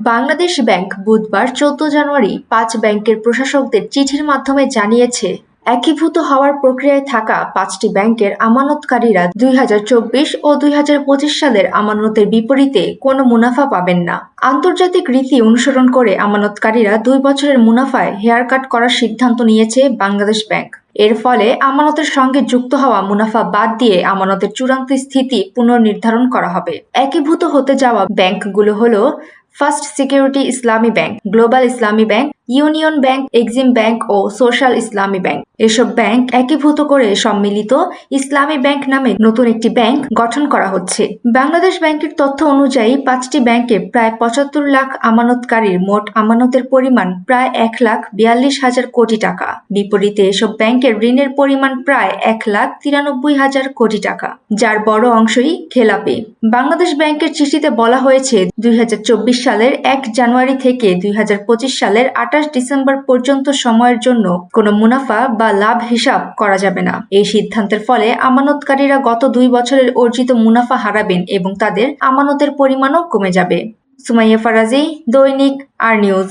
Bangladesh bank বুধবার ১৪ জানুয়ারি ৫ ব্যাংকের প্রশাসকদের চিঠির মাধ্যমে জানিয়েছে, একীভূত হওয়ার প্রক্রিয়ায় থাকা ৫টি ব্যাংকের আমানতকারীরা ২০২৪ ও ২০২৫ সালের আমানতের বিপরীতে কোনো মুনাফা পাবেন না। আন্তর্জাতিক রীতি অনুসরণ করে আমানতকারীরা ২ বছরের মুনাফায় হেয়ারকাট করার সিদ্ধান্ত নিয়েছে বাংলাদেশ ব্যাংক। এর ফলে আমানতের সঙ্গে যুক্ত হওয়া মুনাফা বাদ দিয়ে আমানতের চূড়ান্ত স্থিতি পুনর্নির্ধারণ করা হবে। একীভূত হতে যাওয়া ব্যাংকগুলো হলো First Security Islami Bank, Global Islami Bank, Union Bank, Exim Bank ও সোশ্যাল ইসলামী ব্যাংক। এসব ব্যাংক একীভূত করে সম্মিলিত ইসলামী ব্যাংক নামে নতুন একটি ব্যাংক গঠন করা হচ্ছে। বাংলাদেশ ব্যাংকের তথ্য অনুযায়ী ৫টি ব্যাংকে প্রায় ৭৫ লাখ আমানতকারীর মোট আমানতের পরিমাণ প্রায় ১,৪২,০০০ কোটি টাকা। বিপরীতে এসব ব্যাংকের ঋণের পরিমাণ প্রায় ১,৯৩,০০০ কোটি টাকা, যার বড় অংশই খেলাপি। বাংলাদেশ ব্যাংকের চিঠিতে বলা হয়েছে, ২০২৪ সালের ১ জানুয়ারি থেকে ২০২৫ সালের ২৮ ডিসেম্বর পর্যন্ত সময়ের জন্য কোনো মুনাফা বা লাভ হিসাব করা যাবে না। এই সিদ্ধান্তের ফলে আমানতকারীরা গত ২ বছরের অর্জিত মুনাফা হারাবেন এবং তাদের আমানতের পরিমাণও কমে যাবে। সুমাইয়া ফারাজি, দৈনিক আর নিউজ।